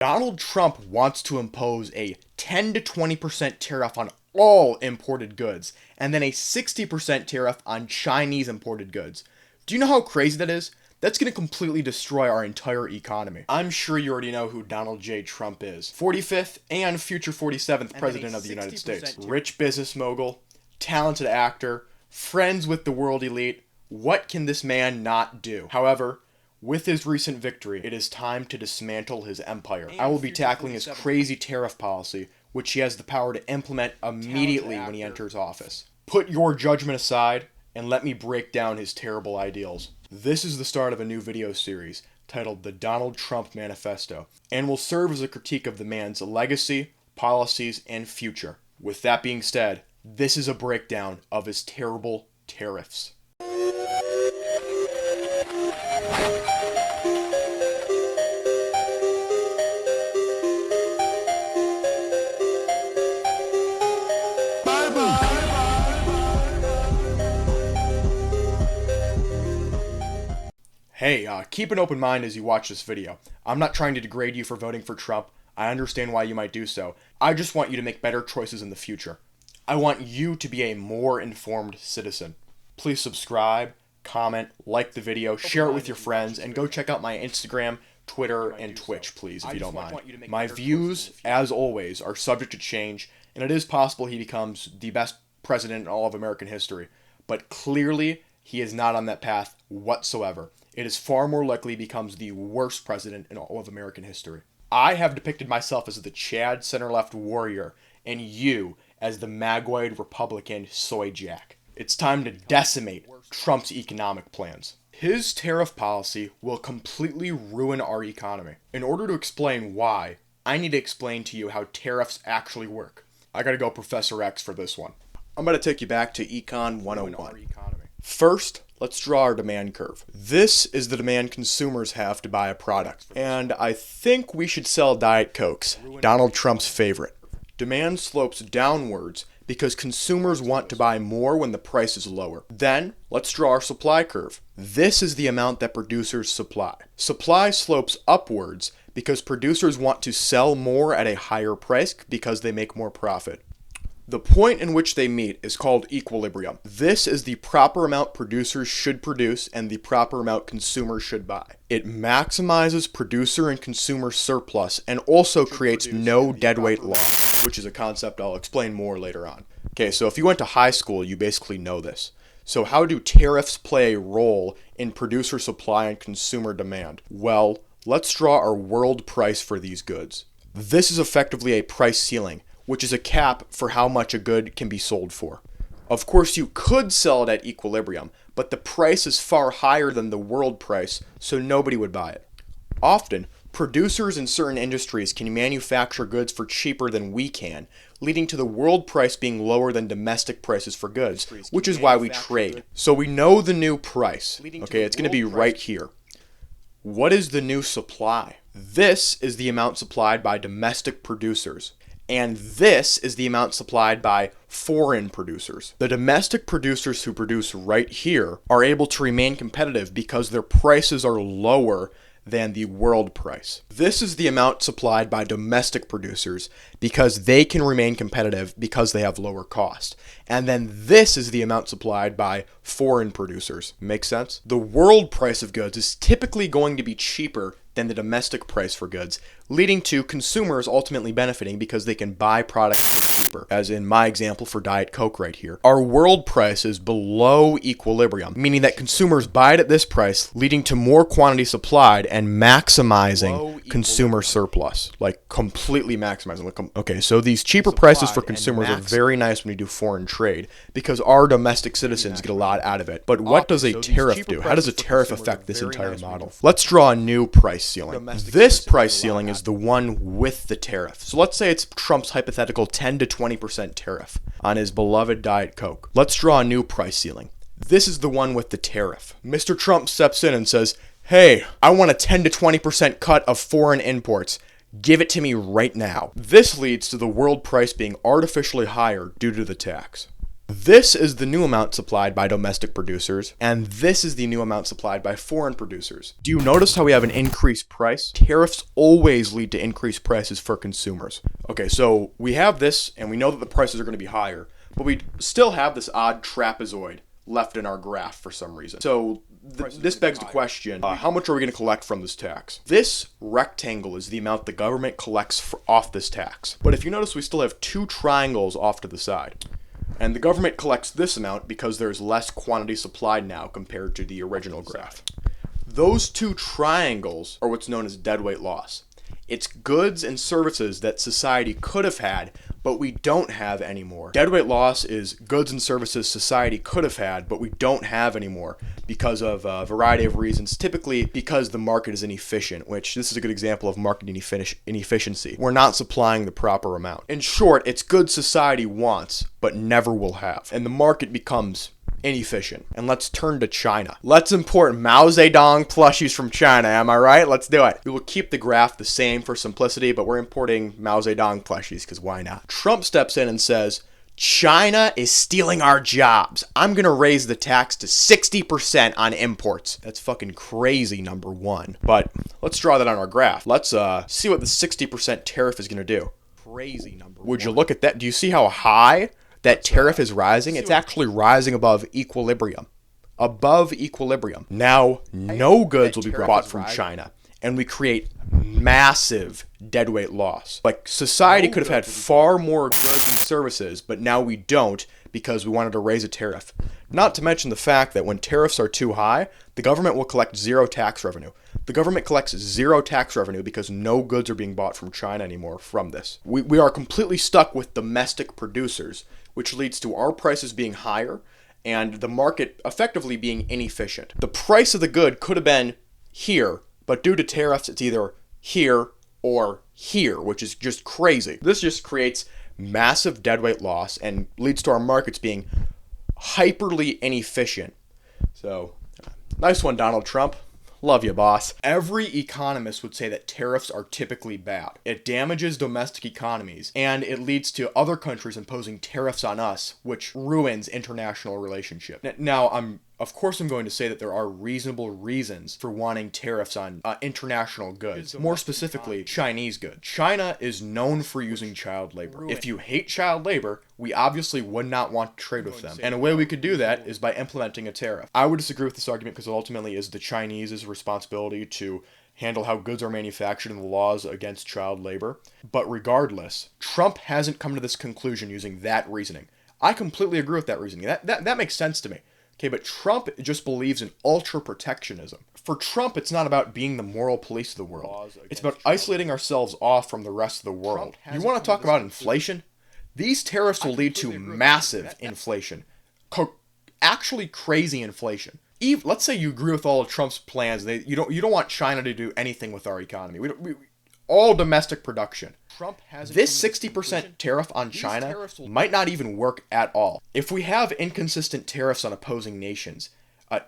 Donald Trump wants to impose a 10 to 20% tariff on all imported goods, and then a 60% tariff on Chinese imported goods. Do you know how crazy that is? That's going to completely destroy our entire economy. I'm sure you already know who Donald J. Trump is. 45th and future 47th President of the United States. Rich business mogul, talented actor, friends with the world elite. What can this man not do? However, with his recent victory, it is time to dismantle his empire. I will be tackling his crazy tariff policy, which he has the power to implement immediately when he enters office. Put your judgment aside and let me break down his terrible ideals. This is the start of a new video series titled The Donald Trump Manifesto, and will serve as a critique of the man's legacy, policies, and future. With that being said, this is a breakdown of his terrible tariffs. Hey, keep an open mind as you watch this video. I'm not trying to degrade you for voting for Trump. I understand why you might do so. I just want you to make better choices in the future. I want you to be a more informed citizen. Please subscribe, comment, like the video, share it with your friends, and go check out my Instagram, Twitter, and Twitch, please, if you don't mind. My views, as always, are subject to change, and it is possible he becomes the best president in all of American history. But clearly, he is not on that path whatsoever. It is far more likely he becomes the worst president in all of American history. I have depicted myself as the Chad center-left warrior, and you as the Magoid Republican soy jack. It's time to decimate Trump's economic plans. His tariff policy will completely ruin our economy. In order to explain why, I need to explain to you how tariffs actually work. I gotta go Professor X for this one. I'm gonna take you back to Econ 101. First, let's draw our demand curve. This is the demand consumers have to buy a product. And I think we should sell Diet Cokes, Donald Trump's favorite. Demand slopes downwards because consumers want to buy more when the price is lower. Then, let's draw our supply curve. This is the amount that producers supply. Supply slopes upwards because producers want to sell more at a higher price because they make more profit. The point in which they meet is called equilibrium. This is the proper amount producers should produce and the proper amount consumers should buy. It maximizes producer and consumer surplus and also creates no deadweight loss, which is a concept I'll explain more later on. Okay, so if you went to high school, you basically know this. So how do tariffs play a role in producer supply and consumer demand? Well, let's draw our world price for these goods. This is effectively a price ceiling, which is a cap for how much a good can be sold for. Of course, you could sell it at equilibrium, but the price is far higher than the world price, so nobody would buy it. Often, producers in certain industries can manufacture goods for cheaper than we can, leading to the world price being lower than domestic prices for goods, which is why we trade. So we know the new price. Okay, it's going to be right here. What is the new supply? This is the amount supplied by domestic producers. And this is the amount supplied by foreign producers. The domestic producers who produce right here are able to remain competitive because their prices are lower than the world price. This is the amount supplied by domestic producers because they can remain competitive because they have lower cost. And then this is the amount supplied by foreign producers. Make sense? The world price of goods is typically going to be cheaper than the domestic price for goods, leading to consumers ultimately benefiting because they can buy products for cheaper, as in my example for Diet Coke right here. Our world price is below equilibrium, meaning that consumers buy it at this price, leading to more quantity supplied and maximizing consumer surplus, like completely maximizing. Okay, so these cheaper prices for consumers are very nice when you do foreign trade because our domestic citizens get a lot out of it. But what does a tariff do? How does a tariff affect this entire model? Let's draw a new price ceiling. This price ceiling is the one with the tariff. So let's say it's Trump's hypothetical 10 to 20% tariff on his beloved Diet Coke. Let's draw a new price ceiling. This is the one with the tariff. Mr. Trump steps in and says, "Hey, I want a 10 to 20% cut of foreign imports. Give it to me right now." This leads to the world price being artificially higher due to the tax. This is the new amount supplied by domestic producers, and this is the new amount supplied by foreign producers. Do you notice how we have an increased price? Tariffs always lead to increased prices for consumers. Okay, so we have this, and we know that the prices are going to be higher, but we still have this odd trapezoid left in our graph for some reason. So this begs the question, how much are we going to collect from this tax? This rectangle is the amount the government collects off this tax. But if you notice, we still have two triangles off to the side. And the government collects this amount because there's less quantity supplied now compared to the original graph. Those two triangles are what's known as deadweight loss. It's goods and services that society could have had, but we don't have anymore. Deadweight loss is goods and services society could have had, but we don't have anymore because of a variety of reasons, typically because the market is inefficient, which this is a good example of market inefficiency. We're not supplying the proper amount. In short, it's goods society wants, but never will have. And the market becomes inefficient. And let's turn to China. Let's import Mao Zedong plushies from China, am I right? Let's do it. We will keep the graph the same for simplicity, but we're importing Mao Zedong plushies because why not? Trump steps in and says, China is stealing our jobs. I'm going to raise the tax to 60% on imports. That's fucking crazy, number one. But let's draw that on our graph. Let's see what the 60% tariff is going to do. Crazy, number one. Would you look at that? Do you see how high that tariff is rising? It's actually rising above equilibrium. Above equilibrium. Now, no goods will be bought from China, and we create massive deadweight loss. Like, society could have had far more goods and services, but now we don't because we wanted to raise a tariff. Not to mention the fact that when tariffs are too high, the government will collect zero tax revenue. The government collects zero tax revenue because no goods are being bought from China anymore from this. We are completely stuck with domestic producers, which leads to our prices being higher and the market effectively being inefficient. The price of the good could have been here, but due to tariffs, it's either here or here, which is just crazy. This just creates massive deadweight loss and leads to our markets being hyperly inefficient. So, nice one, Donald Trump. Love you, boss. Every economist would say that tariffs are typically bad. It damages domestic economies, and it leads to other countries imposing tariffs on us, which ruins international relationships. Now, of course I'm going to say that there are reasonable reasons for wanting tariffs on international goods, more specifically Chinese goods. China is known for using child labor. If you hate child labor, we obviously would not want to trade with them. And a way we could do that is by implementing a tariff. I would disagree with this argument because it ultimately is the Chinese's responsibility to handle how goods are manufactured and the laws against child labor. But regardless, Trump hasn't come to this conclusion using that reasoning. I completely agree with that reasoning. That makes sense to me. Okay, but Trump just believes in ultra-protectionism. For Trump, it's not about being the moral police of the world. It's about isolating ourselves off from the rest of the world. You want to talk about inflation? These tariffs will lead to massive inflation. Actually crazy inflation. Let's say you agree with all of Trump's plans. You don't want China to do anything with our economy. All domestic production. This 60% tariff on China might not even work at all. If we have inconsistent tariffs on opposing nations,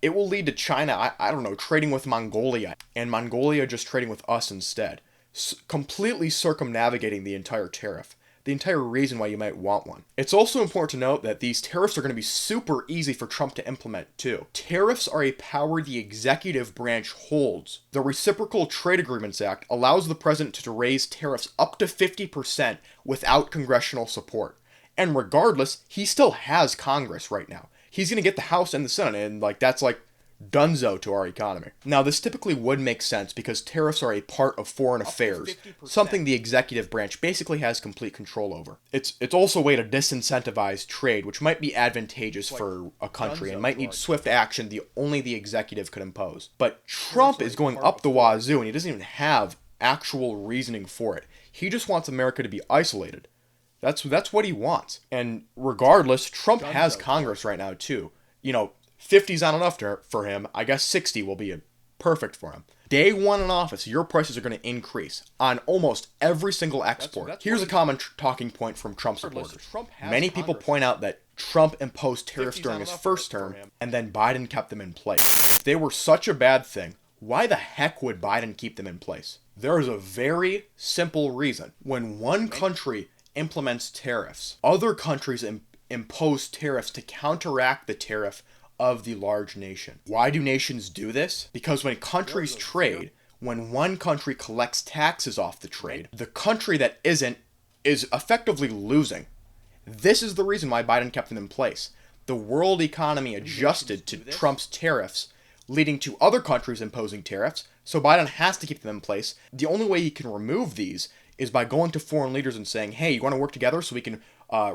it will lead to China, I don't know, trading with Mongolia, and Mongolia just trading with us instead, completely circumnavigating the entire tariff. The entire reason why you might want one. It's also important to note that these tariffs are going to be super easy for Trump to implement too. Tariffs are a power the executive branch holds. The Reciprocal Trade Agreements Act allows the president to raise tariffs up to 50% without congressional support. And regardless, he still has Congress right now. He's going to get the House and the Senate, and that's dunzo to our economy. Now, this typically would make sense because tariffs are a part of foreign affairs, something the executive branch basically has complete control over. It's also a way to disincentivize trade, which might be advantageous for a country and might need swift action only the executive could impose. But Trump is going up the wazoo, and he doesn't even have actual reasoning for it. He just wants America to be isolated. That's what he wants. And regardless, Trump has Congress right now too. 50's not enough for him. I guess 60 will be perfect for him. Day one in office, your prices are going to increase on almost every single export. Here's a common talking point from Trump supporters. Many people point out that Trump imposed tariffs during his first term, and then Biden kept them in place. If they were such a bad thing, why the heck would Biden keep them in place? There is a very simple reason. When one country implements tariffs, other countries impose tariffs to counteract the tariff of the large nation. Why do nations do this? Because when countries trade, when one country collects taxes off the trade, the country that isn't is effectively losing. This is the reason why Biden kept them in place. The world economy adjusted to Trump's tariffs, leading to other countries imposing tariffs, so Biden has to keep them in place. The only way he can remove these is by going to foreign leaders and saying, hey, you want to work together so we can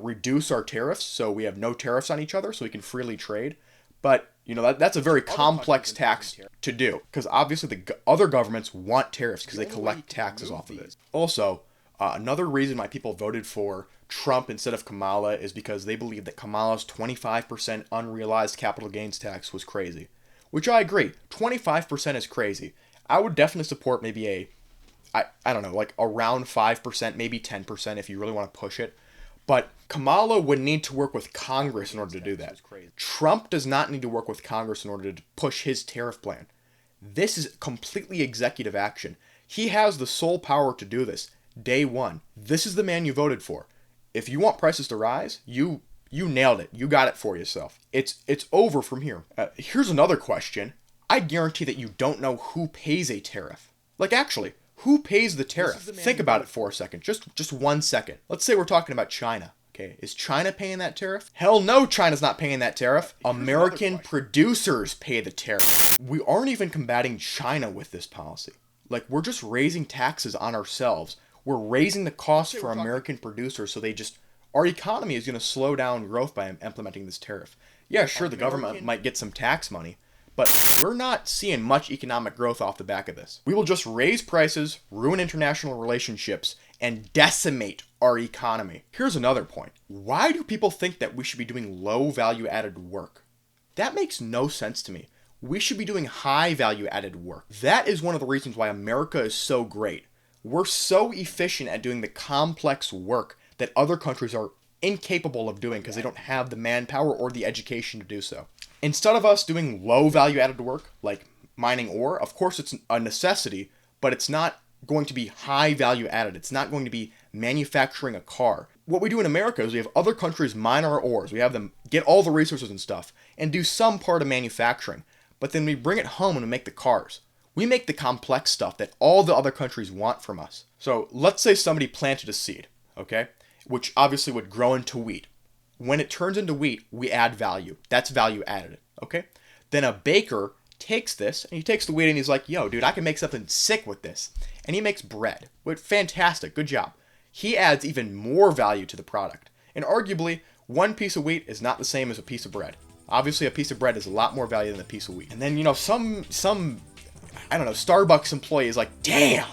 reduce our tariffs, so we have no tariffs on each other, so we can freely trade. But, you know, that's a very complex tax to do, because obviously the other governments want tariffs because they collect taxes off of it. Also, another reason why people voted for Trump instead of Kamala is because they believe that Kamala's 25% unrealized capital gains tax was crazy. Which I agree. 25% is crazy. I would definitely support maybe I don't know, like around 5%, maybe 10% if you really want to push it. But Kamala would need to work with Congress in order to do that. Trump does not need to work with Congress in order to push his tariff plan. This is completely executive action. He has the sole power to do this. Day one. This is the man you voted for. If you want prices to rise, you nailed it. You got it for yourself. It's over from here. Here's another question. I guarantee that you don't know who pays a tariff. Like, actually, who pays the tariff? Think about it for a second. Just 1 second. Let's say we're talking about China. Okay, is China paying that tariff? Hell no, China's not paying that tariff. American producers pay the tariff. We aren't even combating China with this policy. Like, we're just raising taxes on ourselves. We're raising the cost for American producers, so our economy is going to slow down growth by implementing this tariff. Yeah, sure, the government might get some tax money, but we're not seeing much economic growth off the back of this. We will just raise prices, ruin international relationships, and decimate our economy. Here's another point. Why do people think that we should be doing low value added work? That makes no sense to me. We should be doing high value added work. That is one of the reasons why America is so great. We're so efficient at doing the complex work that other countries are incapable of doing because they don't have the manpower or the education to do so. Instead of us doing low value added work like mining ore, of course it's a necessity, but it's not going to be high value added. It's not going to be manufacturing a car. What we do in America is we have other countries mine our ores. We have them get all the resources and stuff and do some part of manufacturing. But then we bring it home and we make the cars. We make the complex stuff that all the other countries want from us. So let's say somebody planted a seed, okay, which obviously would grow into wheat. When it turns into wheat, we add value. That's value added, okay? Then a baker takes this, and he takes the wheat and he's like, yo, dude, I can make something sick with this. And he makes bread. Fantastic, good job. He adds even more value to the product. And arguably, one piece of wheat is not the same as a piece of bread. Obviously, a piece of bread is a lot more value than a piece of wheat. And then, you know, some I don't know, Starbucks employee is like, damn,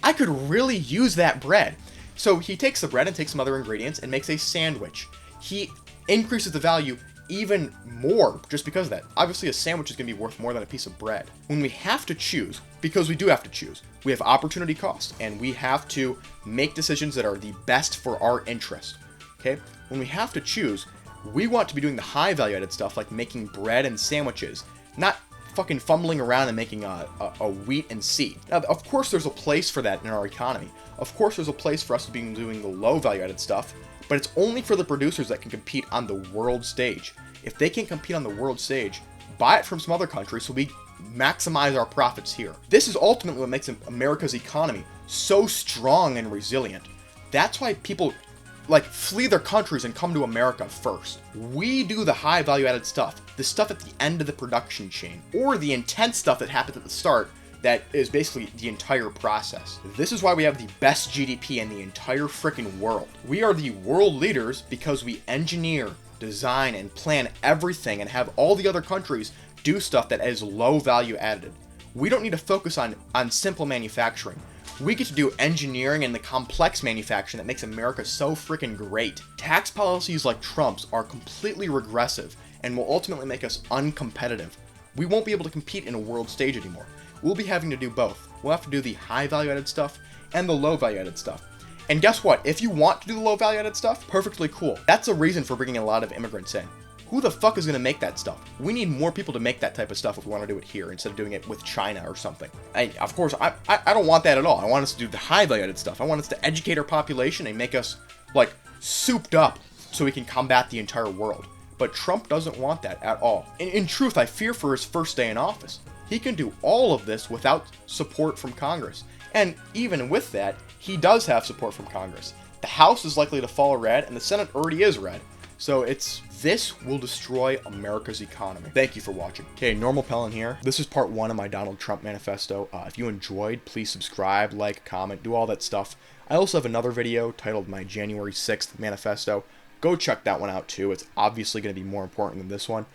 I could really use that bread. So he takes the bread and takes some other ingredients and makes a sandwich. He increases the value even more just because of that. Obviously, a sandwich is going to be worth more than a piece of bread. When we have to choose, because we do have to choose, we have opportunity cost, and we have to make decisions that are the best for our interest. Okay? When we have to choose, we want to be doing the high value added stuff like making bread and sandwiches, not fucking fumbling around and making a wheat and seed. Now, of course, there's a place for that in our economy. Of course, there's a place for us to be doing the low value added stuff, but it's only for the producers that can compete on the world stage. If they can't compete on the world stage, buy it from some other country so we maximize our profits here. This is ultimately what makes America's economy so strong and resilient. That's why people flee their countries and come to America first. We do the high value added stuff, the stuff at the end of the production chain, or the intense stuff that happens at the start that is basically the entire process. This is why we have the best GDP in the entire freaking world. We are the world leaders because we engineer, design, and plan everything and have all the other countries do stuff that is low value added. We don't need to focus on simple manufacturing. We get to do engineering and the complex manufacturing that makes America so freaking great. Tax policies like Trump's are completely regressive and will ultimately make us uncompetitive. We won't be able to compete in a world stage anymore. We'll be having to do both. We'll have to do the high value added stuff and the low value added stuff. And guess what? If you want to do the low value added stuff, perfectly cool. That's a reason for bringing a lot of immigrants in. Who the fuck is going to make that stuff? We need more people to make that type of stuff if we want to do it here instead of doing it with China or something. And of course, I don't want that at all. I want us to do the high value added stuff. I want us to educate our population and make us souped up so he can combat the entire world. But Trump doesn't want that at all. In truth, I fear for his first day in office. He can do all of this without support from Congress. And even with that, he does have support from Congress. The House is likely to fall red, and the Senate already is red. So this will destroy America's economy. Thank you for watching. Okay, Normal Pellin here. This is part 1 of my Donald Trump manifesto. If you enjoyed, please subscribe, like, comment, do all that stuff. I also have another video titled my January 6th manifesto. Go check that one out too. It's obviously going to be more important than this one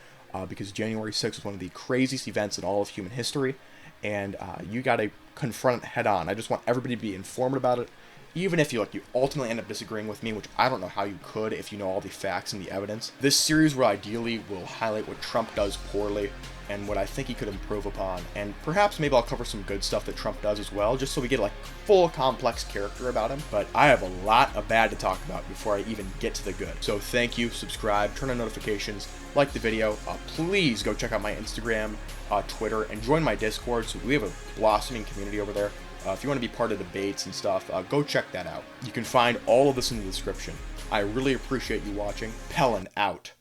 because January 6th was one of the craziest events in all of human history, and you got to confront it head on. I just want everybody to be informed about it. Even if you ultimately end up disagreeing with me, which I don't know how you could if you know all the facts and the evidence. This series will ideally highlight what Trump does poorly and what I think he could improve upon. And perhaps maybe I'll cover some good stuff that Trump does as well, just so we get full complex character about him. But I have a lot of bad to talk about before I even get to the good. So thank you, subscribe, turn on notifications, like the video. Please go check out my Instagram, Twitter, and join my Discord. So we have a blossoming community over there. If you want to be part of debates and stuff, go check that out. You can find all of this in the description. I really appreciate you watching. Pellin out.